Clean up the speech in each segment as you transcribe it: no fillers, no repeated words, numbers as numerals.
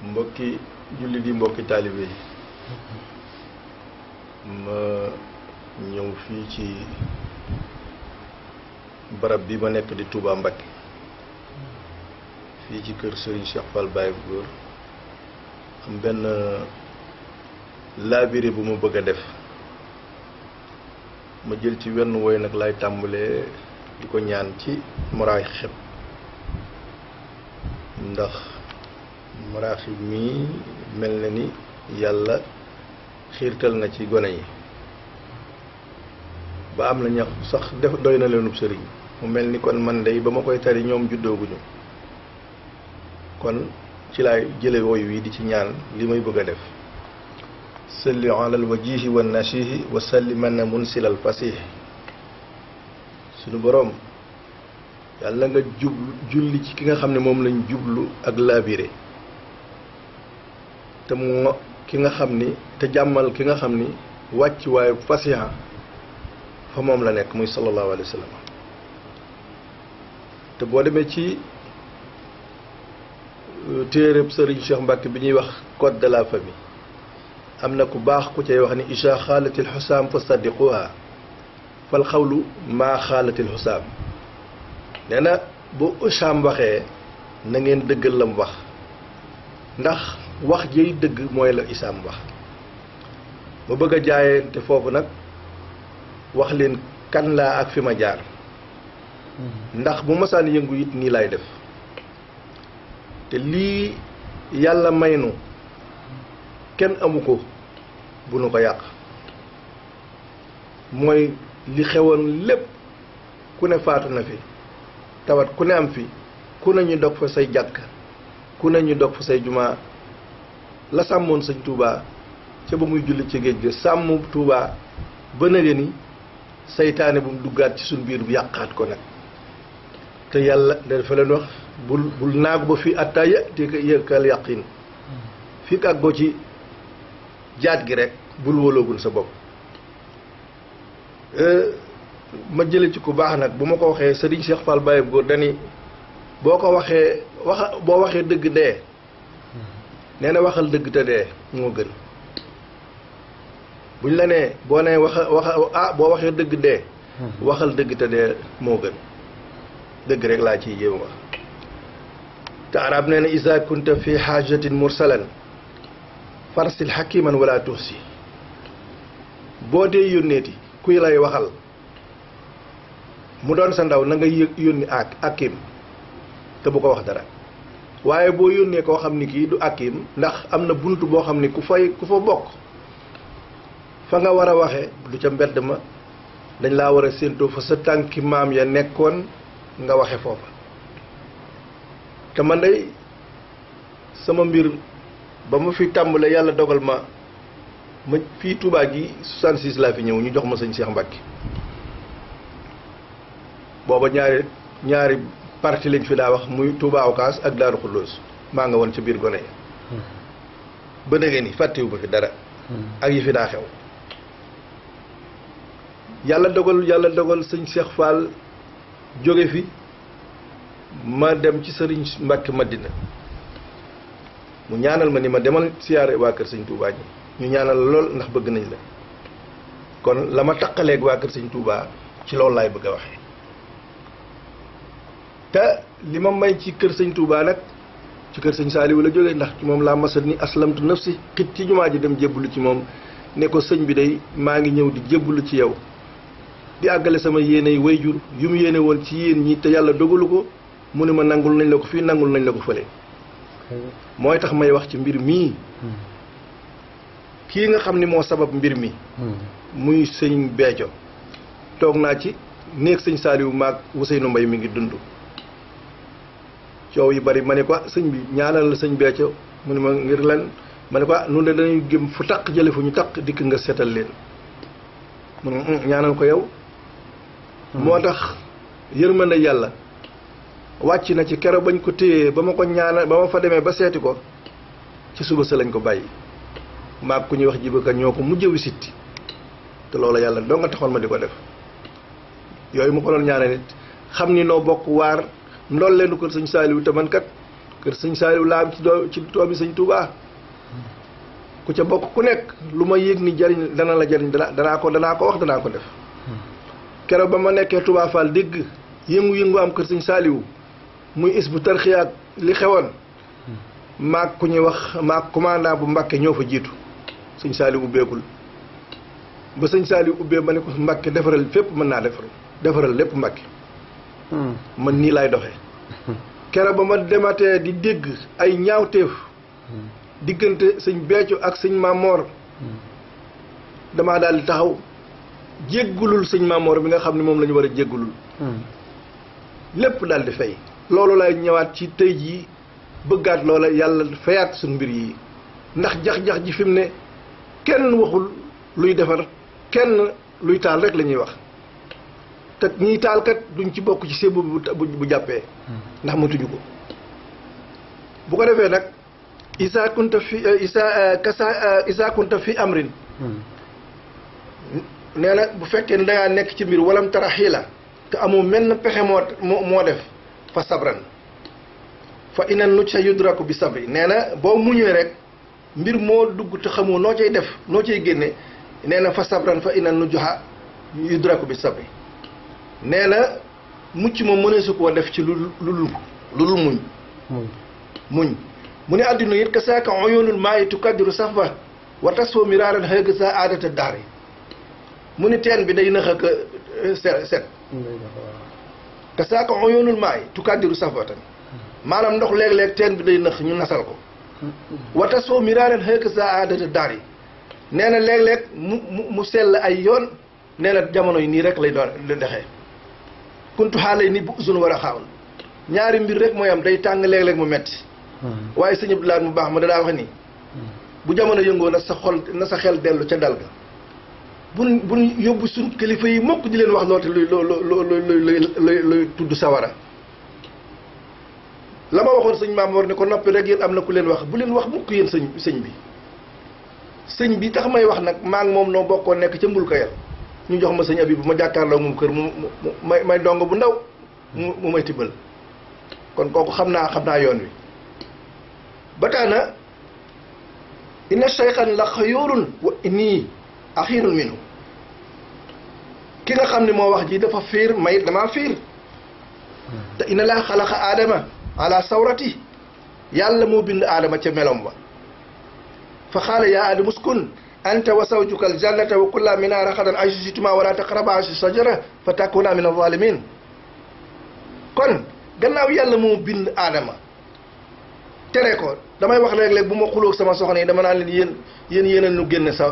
mbokki julli di mbokki taalibe yi ma ñëw fii ci barab bi ma nekk di Touba Mbacké fii ci kër Serigne Cheikh Fall Baye Góor am benn laabire bu ma bëgg a def ma jël ci wenn woy nag lay tàmbalee di ko ñaan ci maraaxib ndax maraaxib mii mel na ni yàlla xiirtal na ci gone yi ba am na ñax sax def doy na leenub sëriñ mu mel ni kon man day ba ma koy tari ñoom juddooguñu kon ci laay jële woy wi di ci ñaan li may bëgg a def salli alal wajihi wa nasihi wa salliman munsilal fasihi suñu boroom yàlla nga julli ci ki nga xam ne moom lañ jublu ak laabire te mu ki nga xam ni te jàmmal ki nga xam ni wàcc waaye fasiha fa moom la nekk muy sallallahu alayhi wa sallam te boo demee ci téereb Serigne Cheikh Mbacké bi ñuy wax code de la famille am na ku baax ku cay wax ni isha xaalatil xusaam fa saddiquha fal xawlu maa xaalatil xusaam nee na bu usaam waxee na ngeen dëggal lam wax ndax wax jëy dëgg mooy la isaam wax ma bëgg a jaayante foofu nag wax leen kan laa ak fi ma jaar ndax bu masaan yëngu it nii lay def te lii yàlla may nu kenn amu ko bu nu ko yàq mooy li xewoon lépp ku ne faatu na fi tawat ku ne am fi ku ne ñu dog fa say jàkk ku ne ñu dog fa say jumaa la sàmmoon sëñ Touba ca ba muy julli ci géej ga sàmm Touba ba na ni saytaane bu mu duggaat ci suñ biir bu yàqaat ko nag te yàlla dafa leen wax bul naagu ba fii atta yëkkal yàqin fii kàggoo ci jaat gi rek bul wóoloogul sa bopp ma jële ci ku baax nag bu ma ko waxee Serigne Cheikh Fall Baye Góor dani boo ko waxee boo waxee dëgg dee nee na waxal dëgg te dee moo gën buñ la nee boo nee boo waxee dëgg dee waxal dëgg te dee moo gën dëgg rek laa ciy jéem wax te arab nee na isa kunta fi xaajatin mursalan farsil xakiman wala tuxsi boo dee yónneeti kuy lay waxal mu doon sa ndaw na nga yónni akim te bu ko wax dara waaye boo yónnee koo xam ni kii du akim ndax am na bunt boo xam ni ku fa bokk fa nga war a waxe du ca mbedd ma dañ laa war a séentoo fa sa tànki maam ya nekkoon nga waxe foofa te man day sama mbir ba ma fi tàmbale yàlla dogal ma fii Touba gi 66 laa fi ñëw ñu jox ma sëñ Cheikh Mbacké booba ñaari parti lañ fi daa wax muy Touba Ocass ak Daaru Xulloos maa nga woon ca biir gone ba dëgg ni fàttewu ma fi dara ak yi fi daa xew yàlla dogal sëñ Cheikh Fall jóge fi ma dem ci sëriñ Mbacké Madina mu ñaanal ma ni ma demal siyaare waa kër sëñ Touba ñi ñu ñaanal lool ndax bëgg nañ la kon la ma taqaleeg waa kër sëñ Touba ci loolu laay bëgg a waxe te li ma may ci kër sëñ Touba nag ci kër sëñ Saaliwu la jógee ndax ci moom laa masal ni aslamtu nafsi xit ci jumaa ji dem jébbalu ci moom ne ko sëñ bi day maa ngi ñëw di jébbalu ci yow di àggale sama yéeney wayjur yu mu yéene woon ci yéen ñi te yàlla dogalu ko mu ne ma nangul nañ la ko fii nangul nañ la ko fële mooy tax may wax ci mbir mii kii nga xam ni moo sabab mbir mi muy sëñ Béthio toog naa ci néeg sëñ Saliou maag Ousseynou Mbaye mi ngi dund coow yi bari ma ne ko sëñ bi ñaanal la sëñ Béthio mu ne ma ngir lan ma ne ko nun de dañuy gëm fu taq jële fu ñu taq dikk nga seetal leen mu ne ñaanal ko yow moo tax yërmande yàlla wàcc na ci keroog bañ ko téyee ba ma ko ñaanal ba ma fa demee ba seeti ko ci suba sa lañ ko bàyyi maag ku ñuy wax jibaka ñoo ko mujj wisit te loolu yàlla doo nga taxoon ma di ko def yooyu mu ko doon ñaane nit xam ni noo bokk waar ndool leenu kër sëñ Saaliw te man kat kër sëñ Saaliw laa am ci doomi sëñ Tuubaa ku ca bokk ku nekk lu ma yëg ni jariñ dana la jariñ danaa ko wax danaa ko def keroog ba ma nekkee Touba Fall dégg yëngu-yëngu am kër sëñ Saaliw muy Hizbut Tarqiyyah li xewoon maag ku ñuy wax maag commandant bu Mbàkke ñoo fa jiitu sëñ Saaliw ubbeekul ba sëñ Saaliw ubbee ma ne ko Mbàkke defaral fépp mën naa defaral lépp Mbàkke man nii laay doxee keroog ba ma dematee di dégg ay ñaawteef diggante sëñ Béthio ak sëñ Mamor damaa daal di taxaw jéggulul sëñ Mamor bi nga xam ne moom la ñu war a jéggulul lépp daal di fay loolu lay ñëwaat ci tey jii bëggaat loola yàlla fayaat suñ mbir yi ndax jax-jax ji fi mu ne kenn waxul luy defar kenn luy taal rek la ñuy wax te ñiy taal kat duñ ci bokk ci sébu bu jàppee ndax matuñu ko bu ko defee nag isa kunta fi amrin nee na bu fekkee ne dangaa nekk ci mbir walam tara xiila te amoo menn pexe moo def fa sabran fa inan nuj sa yudraku bi sabri nee na boo muñee rek mbir moo dugg te xamoo noo cay def noo cay génne nee na fa sabran fa inan nujuha yudraku bi sabri nee na mucc moom mëneesu koo def ci lu muñ mu ne adduna it ka saaka uyunul maayi tukaddiru safa wa tasfo miraaran xëgg sa aadata daari mu ni teen bi day nëx ak set ka saaka uyunul maayi tukaddiru safatan maanaam ndox léeg-léeg teen bi day nëx ñu nasal ko wa tasfo miraaran xëgg sa aadata daari nee na léeg-léeg mu sell ay yoon nee na jamono yi nii rek lay doon dexee kuntu xaalay ni bu usun war a xaawul ñaari mbir rek mooy am day tàng léeg-léeg mu metti waaye sëñ Abdoulaye mu baax ma danaa wax ni bu jamono yëngoo na sa xel dellu ca dal ga buñ yóbbu suñ kilifa yi mokk di leen wax loote luy tudd sawara la ma waxoon sëñ Maam Mor ne ko noppi rek yéen am na ku leen wax bu leen wax mukk yéen sëñ bi tax may wax nag maa ngi moom noo bokkoon nekk ca mbul kayal ñu jox ma sëñ abi bu ma jàkkaarloo moom kër mu may dongo bu ndaw mu may tibbal kon kooku xam naa yoon wi ba tax na inna shaykhan la xayurun wa inni axirun minhu ki nga xam ne moo wax ji dafa fiir may damaa fiir te inna laa xalaqa aadama ala sawrati yàlla moo bind aadama ca melom ba fa xaala yaa aadama uskun anta wa zawjuka aljannata wa kula minha ragadan haysu shi'tumaa wa laa taqrabaa shajara fa takuuna min az-zaalimiin kon gannaaw yàlla moo bind aadama tere ko damay wax léeg-léeg bu ma xulóog sama soxna yi dama naan leen yéen ñu génne sa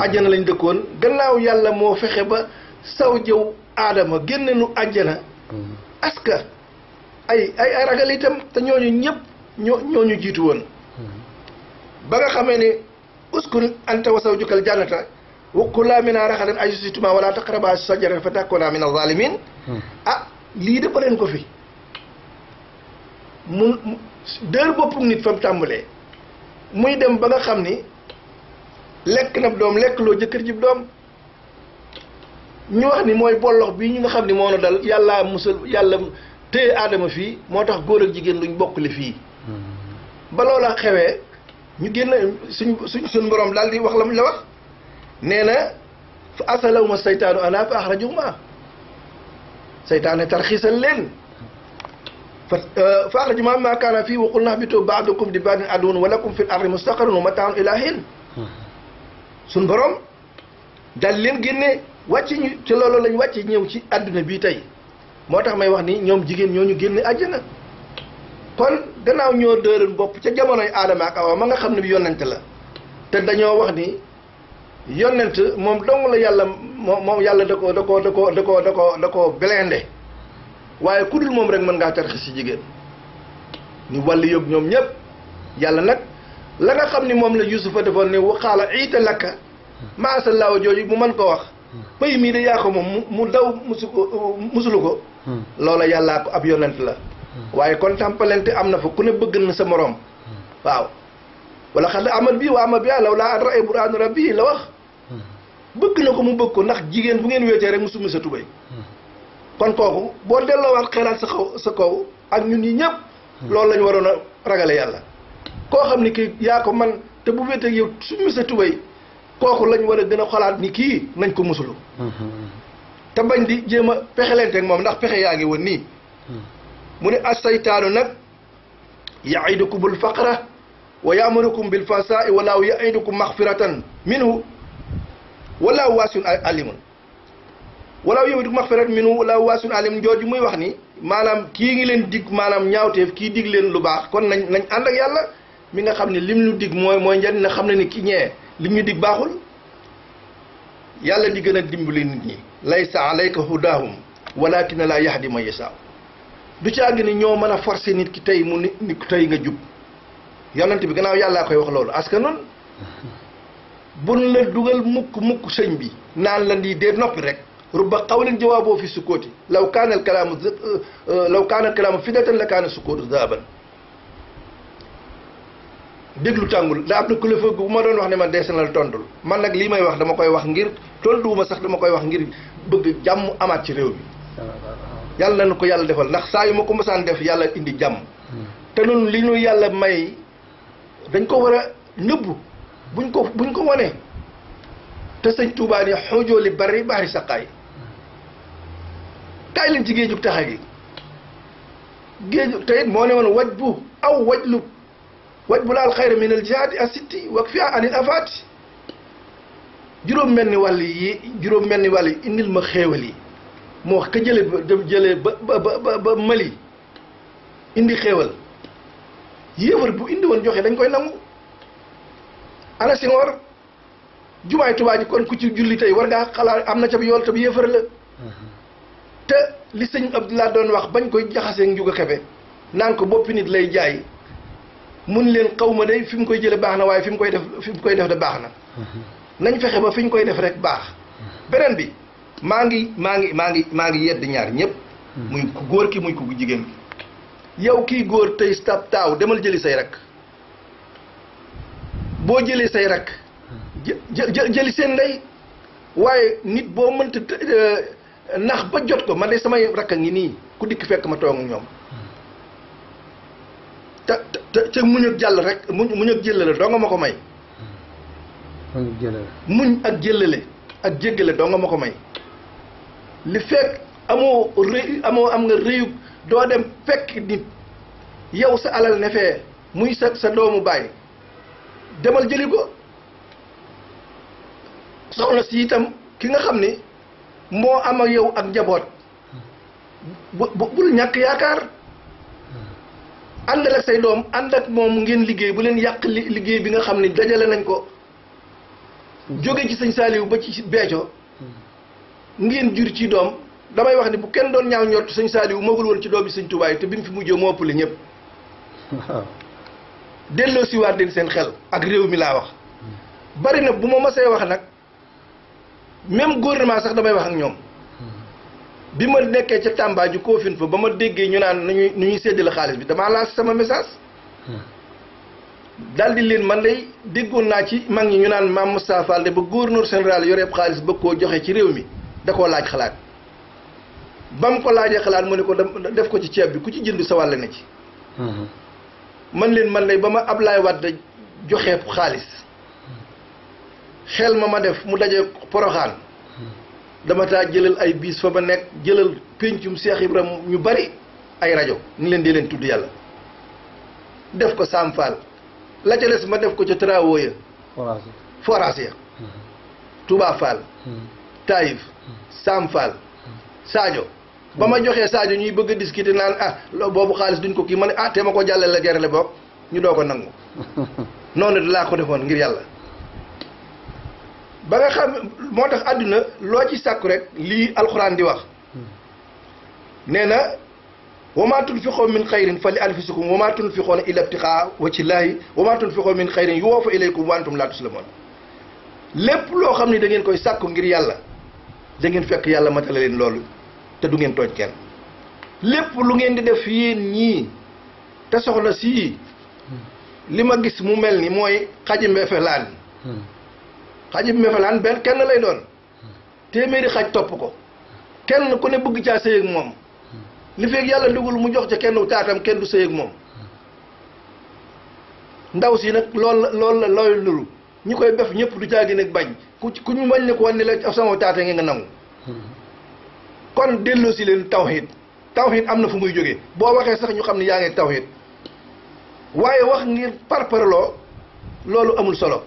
àjjana lañ dëkkoon gannaaw yàlla moo fexe ba saw jëw aadama génne nu àjjana aska ay ragal itam te ñooñu ñëpp ñooñu jiitu woon ba nga xamee ni uskun anta wa zawjukal jannata wa kulaa minhaa ragadan haysu shi'tumaa wa laa taqrabaa shajarata fa takuunaa mina z-zaalimiin lii dafa leen ko fi mu dër boppum nit fa mu tàmbalee muy dem ba nga xam ni lekk na doom lekk loo jëkkër ji doom ñu wax ni mooy bollox bii ñu nga xam ni moo na dal yàlla téye aadama fii moo tax góor ak jigéen luñ bokkule fii ba loola xewee ñu génn suñ borom daal di wax la mu la wax nee na fa asalahuma saytaanu anhaa fa axrajahumaa saytaane tarxiisal leen fa axrajahumaa mimmaa kaanaa fiihi wa qulnaa ihbituu ba'dukum li ba'din aduwwun wa lakum fil ardi mustaqarrun wa mataa'un ilaa hiin suñ borom daal leen génne wàcc ñu ci loolu lañ wàcc ñëw ci àdduna bii tey moo tax may wax ni ñoom jigéen ñoo ñu génne àjjana kon gannaaw ñoo dëran bopp ca jamonoy aadama ak awa ma nga xam ne bi yonante la te dañoo wax ni yonent moom dong la yàlla moom yàlla da ko blindé waaye ku dul moom rek mën ngaa tarxi si jigéen ni wàllu yëg ñoom ñëpp yàlla nag la nga xam ni moom la Yuusufa defoon ni waxaala iita lakka maasallaahu jooju mu mën ko wax pëy mii de yaa ko moom mu daw musulu ko loola yàllaa ko ab yonent la waaye kon tampalante am na fa ku ne bëgg na sa moroom waaw wala xad amal bii waa ama bi law laa an ra'a burhaana rabbii la wax bëgg na ko mu bëgg ko ndax jigéen bu ngeen wéetee rek mu summi sa tubéy kon kooku boo delloowaat xelaat sa kaw ak ñun ñi ñëpp loolu lañu waroon a ragale yàlla koo xam ni kii yaa ko man te bu wéetee yow summi sa tubéy kooku lañ war a gën a xalaat ni kii nañ ko musulu te bañ di jéem a pexelenteeg moom ndax pexe yaa ngi woon nii mu ne as-saytaanu nag ya'idukumul faqra wa ya'murukum bil fahsaa'i walaahu ya'idukum maghfiratan minhu walaahu waasi'un alimun walaahu ya'idukum maghfiratan minhu walaahu waasi'un alimun jooju muy wax ni maanaam kii ngi leen dig maanaam ñaawteef kii dig leen lu baax kon nañ ànd ak yàlla mi nga xam ne lim ñu dig mooy njariñ na xam ne ni ki ñee lim ñu dig baaxul yàlla di gën a dimbali nit ñi laysa alayka hudaahum walakin laa yahdi man yashaa du caagi ni ñoo mën a forcer nit ki tey mu ni tey nga jub yonent bi gannaaw yàllaa koy wax loolu parce que noonu buñ la dugal mukk sëñ bi naan la nii dee noppi rek rubba qawlin jawaaboo fi sukkooti law kaana al kalaamu fidatan la kaana sukkootu zaaban déglu tàngul da am na kilifa gu ma doon wax ne man dees na la tontul man nag lii may wax dama koy wax ngir tontuwuma sax dama koy wax ngir bëgg jàmm amaat ci réew mi yàlla nañu ko yàlla defal ndax saa yu ma ko mësaan def yàlla indi jàmm te noonu li ñu yàlla may dañ ko war a nëbbu buñ ko wane te sëñ Tuubaa ni xoojoo li bari bari saqaay kaay leen ci géejug taxa gi géejug te it moo ne woon waj bu aw wajlu waj bu laal xayra min al jihaadi asitti wak fi anil afaati juróom mel ni wàll yi indil ma xéewal yi moo wax ka jële ba Mali indi xéewal yéefar bu indi woon joxe dañ koy nangu ana Senghor jumaay Tuubaa ji kon ku ci julli tey war ngaa xalaat am na ca yool te yéefar la te li sëñ Abdoulaye doon wax bañ koy jaxasee njuga Kebe naan ko boppi nit lay jaay mun leen xaw ma day fi mu koy jële baax na waaye fi mu koy def de baax na nañ fexe ba fi ñu koy def rek baax beneen bi maa ngi yedd ñaar ñëpp muy ku góor ki muy ku jigéen ki yow kii góor tey stab taaw demal jëli say rak boo jëlee say rak jëli seen ndey waaye nit boo mënta nax ba jot ko man de samay rakk a ngi nii ku dikk fekk ma toog ñoom te muñ ak jàll rek muñ ak jëllale doo nga ma ko may muñ ak jëllale ak jéggale doo nga ma ko may li fekk am nga réyug doo dem fekk nit yow sa alal ne fee muy sa doomu baay demal jëli ko soxna si itam ki nga xam ni moo am ak yow ak njaboot bul ñàkk yaakaar àndal ak say doom ànd ak moom ngeen liggéey bu leen yàq liggéey bi nga xam ni dajale nañ ko jóge ci sëñ Saaliw ba ci Béthio ngeen jur ci doom damay wax ni bu kenn doon ñaaw ñort sëñ Saaliw magul woon ci doom yi sëñ Tuubaa te bi mu fi mujjee moo ëppale ñëpp delloo si waat leen seen xel ak réew mi laa wax bari na bu ma masee wax nag même gouvernement sax damay wax ak ñoom bi ma nekkee ca Tamba ju koofin fa ba ma déggee ñu naan nu ñuy séddale xaalis bi damaa lancé sama message daal di leen man day déggoon naa ci mag ñi ñu naan Mame Moustapha Fall de ba gouverneur général yoreeb xaalis bëgg koo joxe ci réew mi da koo laaj xalaat ba mu ko laajee xalaat mu ne ko def ko ci ceeb bi ku ci jënd sa wàll na ci man leen man day ba ma Ablaye Wade joxe xaalis xel ma def mu daje Poroxaan dama taa jëlal ay biis fa ba nekk jëlal péncum Cheikh Ibrahima ñu bari ay rajo ni leen di leen tudd yàlla def ko Sam Fall la ca des ma def ko ca travaux ya forage ya Touba Fall Taïf Sam Fall Sadio ba ma joxee Sadio ñuy bëgg a discuter naan boobu xaalis duñ ko kii ma ne te ma ko jàllale la gerale boog ñu doo ko nangu noonu laa ko defoon ngir yàlla ba nga xam moo tax àdduna loo ci sàkku rek lii alxuraan di wax nee na wa maa tunfiqoo min xayrin fa li anfusikum wa maa tunfiqoona illa ibtixaa wajhillaahi wa maa tunfiqoo min xayrin yuwaffa ilaykum wa antum laa tuslamoon lépp loo xam ne da ngeen koy sàkku ngir yàlla da ngeen fekk yàlla matale leen loolu te du ngeen tooñ kenn lépp lu ngeen di def yéen ñii te soxna sii li ma gis mu mel ni mooy xaji mbefelaan xaji mbefelaan benn kenn lay doon téeméeri xaj topp ko kenn ku ne bëgg caa sëy ak moom li fekk yàlla dugul mu jox ca kenn taatam kenn du sëy ak moom ndaw si nag loolu la looy nuru ñi koy def ñëpp du caagi nag bañ ku ñu bañ ne ko wan ni la sama taata nga nangu kon delloo si leen tawhid am na fu muy jógee boo waxee sax ñu xam ne yaa ngi tawhid waaye wax ngir parparloo loolu amul solo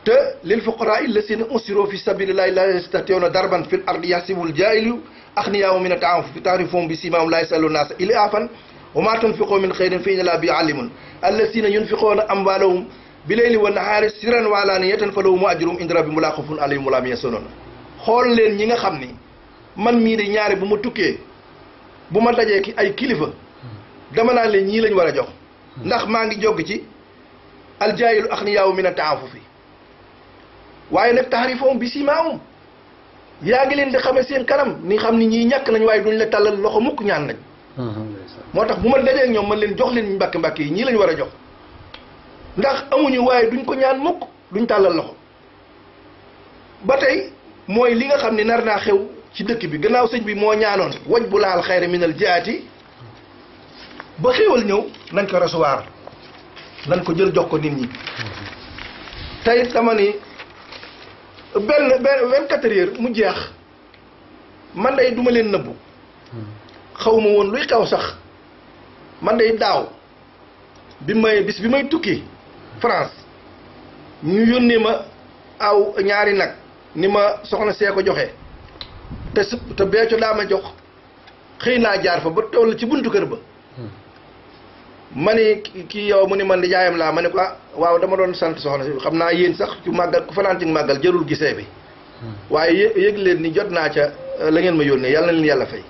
te lil fuqaraa allasina usiru fi sabilillahi la yastatiuna darban fil ardi yahsibul jaahilu aghniyaa min at-ta'affuf ta'rifuhum bi simahum la yasaluna naasa ilhaafan wa ma tunfiqu min khayrin fa inna Allaha bihi alimun allasina yunfiquna amwalahum bilayli wa nahaari sirran wa alaaniyatan falahum ajruhum inda rabbihim wa laa khawfun alayhim wa laa hum yahzanun xool leen ñi nga xam ni man mii de ñaare bu ma tukkee bu ma dajee ki ay kilifa dama naan leen ñii lañ war a jox ndax maa ngi jogg ci aljaahilu aghniyaa min at-ta'affuf waaye nag ta'rifuhum bi siimaahum yaa ngi leen di xamee seen kanam ni xam ni ñii ñàkk nañ waaye duñ la tàllal loxo mukk ñaan nañ moo tax bu ma dajee ak ñoom man leen jox leen mbàkk yi ñii lañ war a jox ndax amuñu waaye duñ ko ñaan mukk duñ tàllal loxo ba tey mooy li nga xam ne nar naa xew ci dëkk bi gannaaw sëñ bi moo ñaanoon waj bu laal xayra minal jaati ba xéewal ñëw nañ ko recevoir nañ ko jël jox ko nit ñi tey dama ni benn 24 heures mu jeex man day duma leen nëbbu xaw ma woon luy xew sax man day daaw bi may tukki France ñu yónnee ma aw ñaari nag ni ma soxna see ko joxe te beeco daa ma jox xëy naa jaar fa ba toll ci buntu kër ba ma ne kii yow mu ni man di jaayam laa ma ne ko waaw dama doon sant soxna si xam naa yéen sax ci màggal ku fanaan ci màggal jërul gisee bi waaye yëg leen ni jot naa ca la ngeen ma yónnee yàlla na leen yàlla fay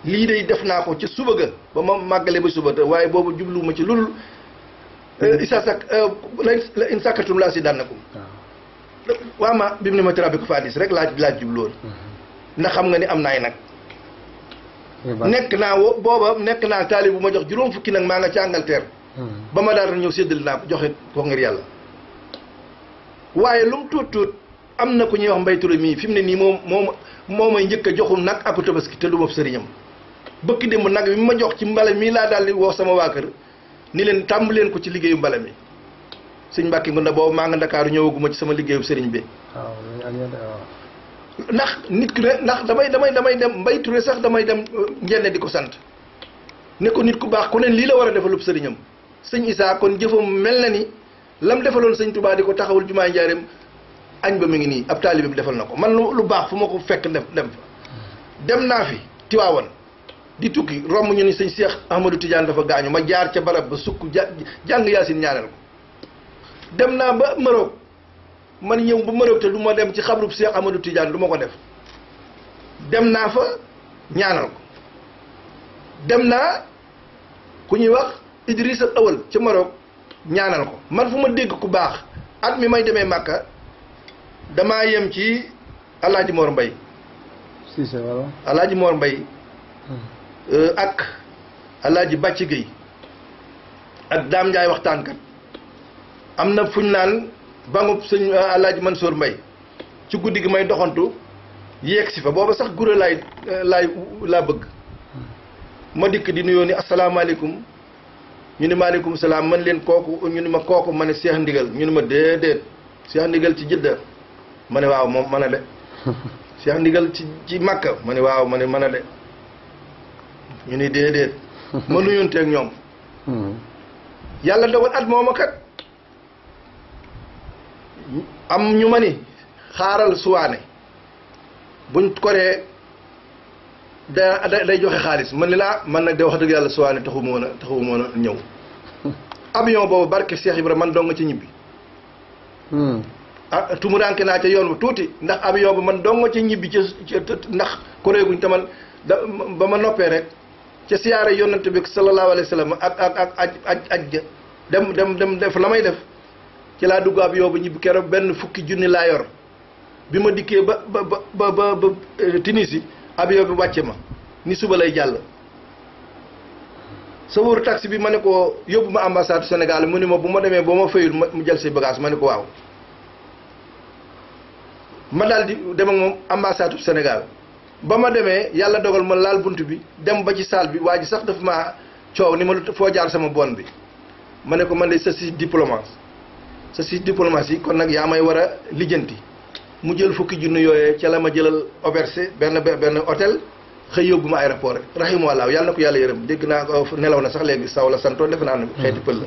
lii de def naa ko ca suba ga ba ma màggale ba suba te waaye boobu jubluwuma ci lulul la in sakkatum laa si dannakum waa ma bi mu ne ma terabi ko fa addis rek laa jubloon ndax xam nga ni am naay nag nekk naa taalib bu ma jox juróom fukki nag maa nga ci Angleterre ba ma daal ñëw séddale naa joxe ko ngir yàlla waaye lu mu tuut am na ku ñuy wax Mbay Touré mii fi mu ne nii moo may njëkk a joxum nag aku tabaski te du ma sëriñam bëkk démb nag bi ma jox ci mbala mii laa daal di woo sama waa kër ni leen tàmb leen ko ci liggéeyu mbala mi sëñ Mbàkke Ngunda boobu maa nga Ndakaaru ñëwaguma ci sama liggéeyu sëriñ bi ndax nit ki ne ndax damay dem Mbay Touré sax damay dem njenne di ko sant ne ko nit ku baax ku ne lii la war a defalub sëriñam sëñ Issa kon jëfam mel na ni lam defaloon sëñ Touba di ko taxawul jumaay Njaareem añ ba mi ngi nii ab taalibe bi defal na ko man lu baax fu ma ko fekk dem fa dem naa fi Tiwaawan di tukki romb ñu ni sëñ Cheikh Ahmadou Tidiane dafa gaañu ma jaar ca barab ba sukk jàng Yaasin ñaanal ko dem naa ba Maroc man ñëw ba Maroc te du ma dem ci xabrub Cheikh Ahmadou Tidiane du ma ko def dem naa fa ñaanal ko dem naa ku ñuy wax Idrissa Awal ca Maroc ñaanal ko man fu ma dégg ku baax at mi may demee Màkka damaa yem ci Alaaji Mor Mbay Cissé wala Alaaji Mor Mbay ak Alaaji Bàcc Géy ak Daam Njaay waxtaankat am na fuñ naan bangub sëñ Alaaji Mansour Mbay ci guddi gi may doxantu yéeg si fa booba sax gura laa bëgg ma dikk di nuyoo ni asalaamaaleykum ñu ni maaleykum salaam man leen kooku ñu ni ma kooku ma ne Cheikh Ndigal ñu ni ma déedéet Cheikh Ndigal ci Jidda ma ne waaw moom mën a de Cheikh Ndigal ci Makka ma ne waaw ma ne mën a de ñu ni déedéet ma nuyonteeg ñoom yàlla dogal at mooma kat am ñu ma ni xaaral suwaane buñ koree day joxe xaalis man ni laa man nag de wax dëgg yàlla suwaane taxu moon a ñëw avion boobu barke Cheikh Ibra man dong nga ci ñibbi tumuranke naa ca yoon bu tuuti ndax avion bi man dongo ca ñibbi ca ndax koreeguñ te man ba ma noppee rek ca siyaare yonante bi sallallahu alayhi wa sallam ak aj dem def la may def ci laa dugg avion ba ñibbi keroog benn fukki junni laa yor bi ma dikkee ba Tunisie avion bi wàcce ma ni suba lay jàll sawuru taxi bi ma ne ko yóbbu ma ambassade Sénégal mu ni ma bu ma demee boo ma fayul mu jël say bagage ma ne ko waaw ma daal di dem ak moom ambassade Sénégal ba ma demee yàlla dogal ma laal bunt bi dem ba ci salle bi waa ji sax dafa ma coow ni ma foo jaar sama bon bi ma ne ko man de sa si diplomatie kon nag yaa may war a lijjanti mu jël fukki junni yooyee ca la ma jëlal auberge benn hôtel xëy yóbbu ma aéroport rek rahimahullah yàlla na ko yàlla yërëm dégg naa ko nelaw na sax léegi saw la santoon defe naa ne xeeti pël la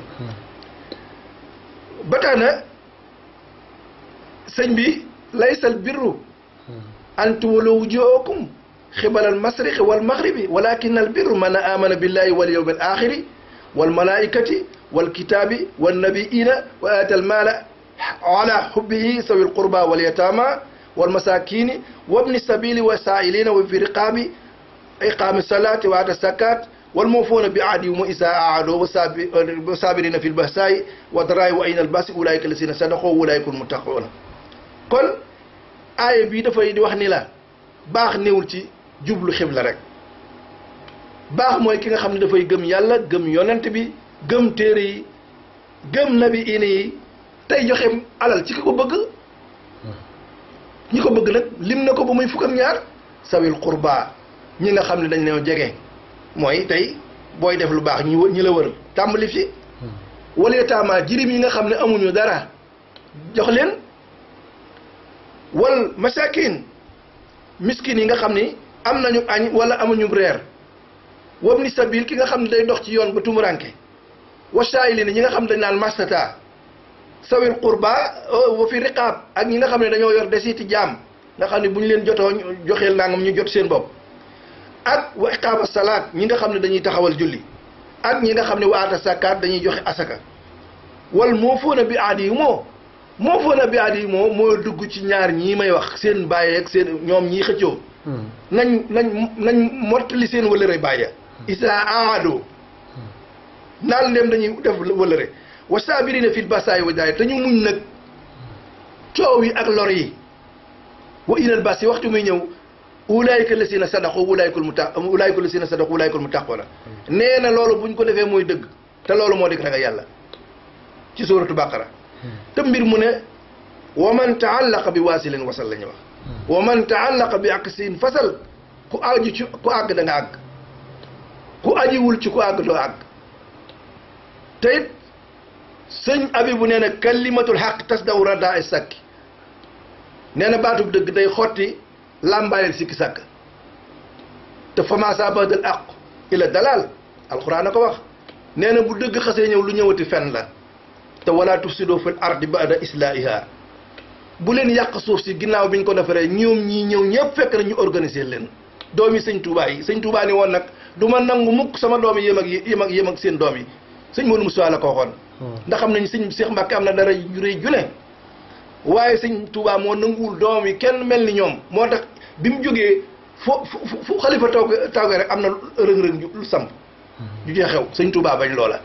ba tax na sëñ bi laysal birru an tuwallu wujuhakum xibala al masriqi wal maghribi walakin al birru man amana billahi wal yawmil axiri wal malaikati wal kitabi wan nabiyina wa aata al mala ala hubbihi sawi al qurba wal yatama wal masakini wabni sabili wa sailina wa fi riqabi iqami salati wa ata zakat wal mawfuna bi ahdihim wa isa aahadu wa sabirina fi l bahsai wa darai wa ayna al basi ulaika alladhina sadaqu wa ulaika al muttaquna kon aaya bii dafay di wax ni la baax néewul ci jublu xibla rek baax mooy ki nga xam ne dafay gëm yàlla gëm yonent bi gëm téere yi gëm nabi ini yi tey joxe alal ci ki ko bëgg ñi ko bëgg nag lim na ko ba muy fukk ak ñaar sawil qurba ñi nga xam ne dañ leen jege mooy tey booy def lu baax ñi la wër tàmbali fi wala yataama jirim yi nga xam ne amuñu dara jox leen wal masakin miskin yi nga xam ni am nañu añ wala amuñu reer wabni sabil ki nga xam ne day dox ci yoon ba tumuranke wasaayilina ñi nga xam ne dañ naan mastata sawil qurba wa fi riqaab ak ñi nga xam ne dañoo yor desiti jaam nga xam ne bu ñu leen jotoo joxeel nangam ñu jot seen bopp ak wa iqaama salaat ñi nga xam ne dañuy taxawal julli ak ñi nga xam ne wa aata sakaat dañuy joxe asaka wal muufuuna bi ahdi moo dugg ci ñaar ñii may wax seen bàyyi ak seen ñoom ñii xëccoo nañ mottali seen wëlëre bàyya isa aado naan leen dañuy def wëlëre wa saabirina fil basaay wa daay te ñu muñ nag coow yi ak lor yi wa inal bas yi waxtu muy ñëw ulaayka lasina sadaqu ulaayka lasina sadaqu ulaayka muttaquna nee na loolu buñ ko defee mooy dëgg te loolu moo dëgg ragal yàlla ci suuratu baqara te mbir mu ne wa man taallaqa bi waasilin wasal la ñu wax wa man taallaqa bi aqsin fasal ku aju ci ku àgg da nga àgg ku ajiwul ci ku àgg doo àgg te it sëñ Abibu nee na kalimatul xaq tas daw rada ay sakki nee na baatub dëgg day xotti làmbaayal sikki sàkk te fama sabadal aq ila dalal alquran a ko wax nee na bu dëgg xasee ñëw lu ñëwati fen la te wala tufsido fil ardi ba'da islahiha bu leen yàq suuf si ginnaaw bi ñu ko defaree ñoom ñii ñëw ñëpp fekk na ñu organiser leen doom yi sëñ Touba yi sëñ Touba ni woon nag du ma nangu mukk sama doom yi yem ak seen doom yi sëñ Modou Moussa la ko waxoon ndax xam nañu sëñ Cheikh Mbacke am na dara yu rëy ju ne waaye sëñ Touba moo nanguwul doom yi kenn mel ni ñoom moo tax bi mu jógee fu xalifa tawge rek am na rëng-rëng lu samp ju cee xew sëñ Touba bañ loola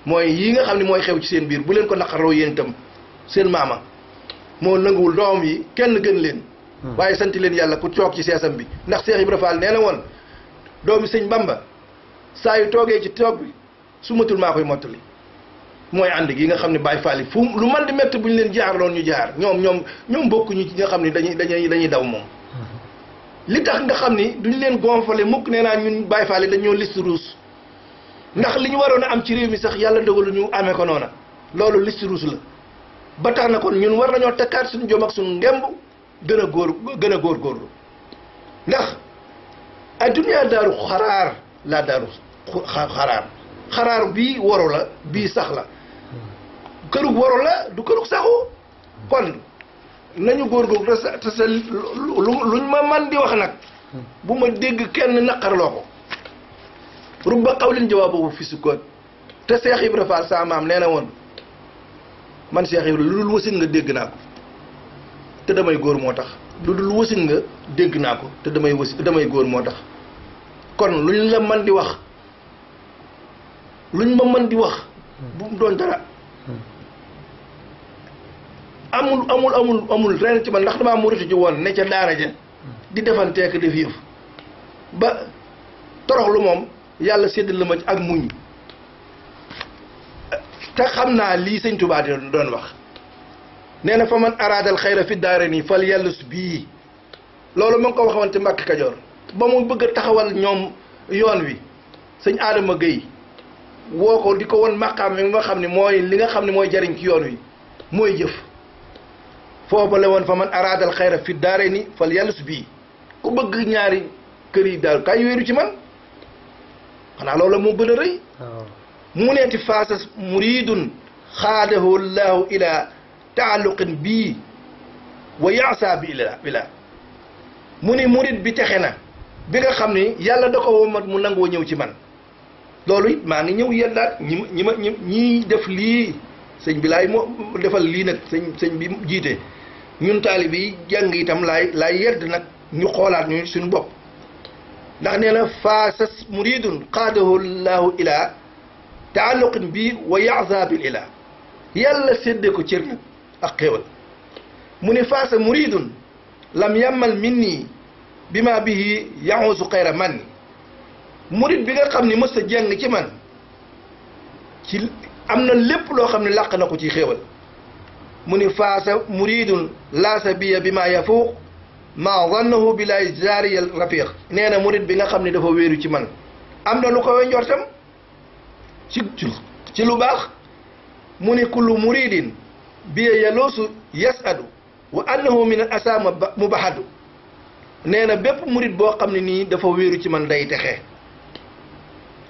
mooy yi nga xam ne mooy xew ci seen biir bu leen ko naqaroo yéen itam seen maama moo nanguwul doom yi kenn gën leen waaye sant leen yàlla ku toog ci seesam bi ndax Cheikh Ibra Fall nee na woon doomi sëñ Bamba saa yu toogee ci toog bi su matul maa koy mottali mooy ànd gi nga xam ne Baye Fall yi fu lu man di métti bu ñu leen jaarloon ñu jaar ñoom bokkuñu ci nga xam ne dañuy daw moom li tax nga xam ni duñ leen gonfale mukk nee naa ñun Baye Fall yi dañoo liste rouge ndax li ñu waroon a am ci réew mi sax yàlla dogalu ñu amee ko noona loolu liste rouge la ba tax na kon ñun war nañoo takkaat suñu jom ak suñu ngemb gën a góorgóorlu ndax adduniyaa daaru xaraar laa daaru xaraar bii woro la bii sax la kërug woro la du kërug saxu kon nañu góorgóorlu te sa luñ ma man di wax nag bu ma dégg kenn naqarloo ko rubba qawlin jawaabuhu fi sukkoot te Cheikh Ibra Fall sa maam nee na woon man Cheikh Ibra lu dul wasin nga dégg naa ko te damay góor moo tax lu dul wasin nga dégg naa ko te damay góor moo tax kon luñ la mën di wax luñ ma mën di wax bu mu doon dara amul ren ci man ndax damaa muriti ji woon ne ca daara ja di defanteek def yëf ba toroxlu moom yàlla sédd la ma ak muñ te xam naa lii sëñ Tuubaa di doon wax nee na fa man araadal xayra fi daarayni fal yàllus bii loolu ma ngi ko waxoon ci Mbàkke Kajoor ba mu bëgg a taxawal ñoom yoon wi sëñ Adama Gueye woo ko di ko won maqaam mi nga xam ne mooy li nga xam ne mooy jariñ ci yoon wi mooy jëf foofu la woon fa man araadal xayra fi daarayni fal yàllus bii ku bëgg ñaari kër yi daal kaay wéeru ci man xanaa loolu moo gën a rëy mu neeti faasas muridun xaadahu llahu ila taalluqin bii wa yaasa bi bila mu ni murid bi texe na bi nga xam ni yàlla da ko womat mu nangoo ñëw ci man loolu it maa ngi ñëw yeddaat ñi def lii sëñ bi laay moo defal lii nag sëñ bi jiite ñun taalibe yi jàng itam laay yedd nag ñu xoolaat ñu suñu bopp ndax nee na faasas muridun xaadahu llahu ila taalluqin bii wa yaasa bil ila yàlla séddee ko cër nag ak xéwal mu ni faasa muridun lam yàmmal minni bi ma bihi yaxuusu xayra man ni murid bi nga xam ni mës a jàng ci man ci am na lépp loo xam ne làq na ko ci xéwal mu ni faasa muridun laasa biya bi ma yafuuq ma zannahu bi lay jaariyal rafiq nee na murid bi nga xam ne dafa wéeru ci man am na lu ko we njortam ci lu baax mu ni kullu muridin biya yaloosu yasadu wa annahu min al asa mubahadu nee na bépp murid boo xam ne nii dafa wéeru ci man day texe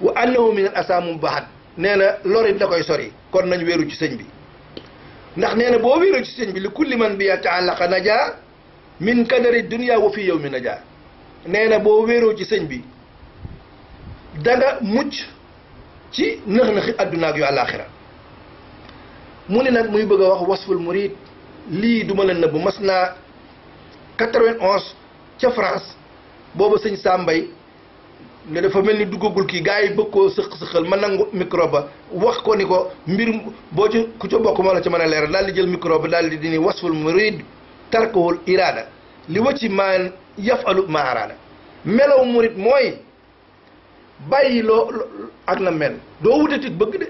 wa annahu min al asa mubahad nee na lorit da koy sori kon nañ wéeru ci sëñ bi ndax nee na boo wéeru ci sëñ bi li kulli man biya taallaqa naja min kadari dunia wa fi yow mi naja nee na boo wéeroo ci sëñ bi danga mucc ci nëx-nëxi adduna ak yu àllaaxira mu ne nag muy bëgg a wax wasful murid lii duma leen nëbb mas naa 91 ca France booba sëñ Sambay ne dafa mel ni duggagul kii gars yi bëgg koo sëqal ma nangu micro ba wax ko ni ko mbir boo ci ku ca bokk moo la ci mën a leeral daal di jël micro ba daal di ni wasful murid tarkuhul iraada li wacci maa yafalu ma araada melow murid mooy bàyyi loo ak na mel doo wutatit bëgg de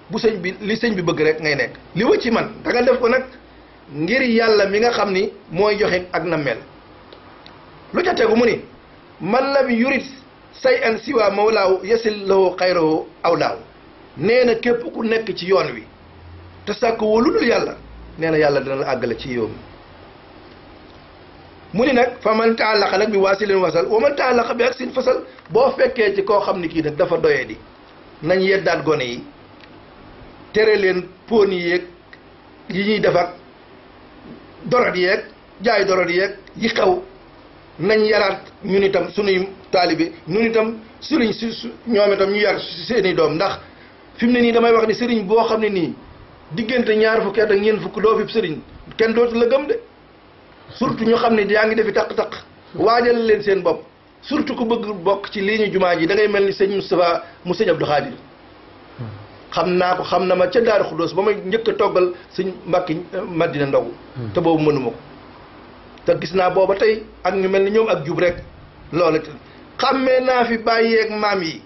bu sëñ bi li sëñ bi bëgg rek ngay nekk li wacci man da nga def ko nag ngir yàlla mi nga xam ni mooy joxe ak na mel lu ca tegu mu ni man lam yurit say an siwa mawlaaw yasil lahu xayrahu aw laaw nee na képp ku nekk ci yoon wi te sàkk woo lu dul yàlla nee na yàlla dina la àggale ci yoon mu ni nag fa man taallaqa nag bi waasilin wasal wa man taallaqa bi ak sin fasal boo fekkee ci koo xam ni kii nag dafa doyee di nañ yeddaat gone yi tere leen póon yeeg yi ñuy def ak dorot yeeg jaay dorot yeeg yi xew nañ yaraat ñun itam sunuy taalibe ñun itam sëriñ si ñoom itam ñu yar seeni doom ndax fi mu ne nii damay wax ni sëriñ boo xam ne nii diggante ñaar fukki at ak ñeent fukk doo fi sëriñ kenn dootu la gëm de surtout ñu xam ne yaa ngi defi taq-taq waajal leen seen bopp surtout ku bëgg bokk ci lii ñu jumaa ji da ngay mel ni sëñ Moustapha mu sëñ Abdou Khadir xam naa ko xam na ma ca Daaru Xuddoos ba may njëkk a toggal sëñ Mbàkke Madina ndogu te boobu mënuma ko te gis naa booba tey ak ñu mel ni ñoom ak jub rek loolu xàmmee naa fi bàyyeeg maam yi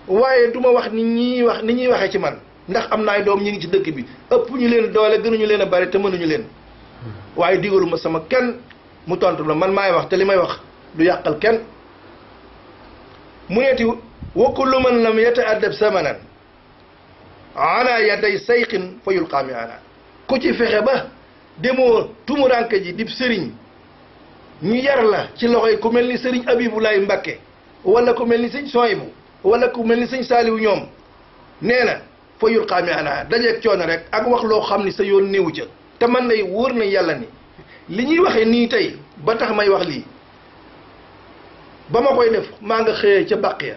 waaye du ma wax ni ñuy waxee ci man ndax am na ay doom ñi ngi ci dëkk bi ëpp ñu leen doole gënuñu leen a bari te mënuñu leen waaye digaluma sama kenn mu tontu la man maay wax te li may wax du yàqal kenn mu neeti wa kullu man lam yata'addab samanan ala yaday sayqin fa yulqaa mi ana ku ci fexe ba demoo tumuranke ji dib sëriñ ñu yar la ci loxoy ku mel ni sëriñ Abibulaay Mbakke wala ku mel ni sëñ Soyibu wala ku mel ni sëñ Saaliwu ñoom nee na fa yulqaa mi ana dajeeg coono rek ak wax loo xam ni sa yoon néewu ca te man nay wóor na yàlla ni li ñuy waxee nii tey ba tax may wax lii ba ma koy def maa nga xëyee ca bàq ya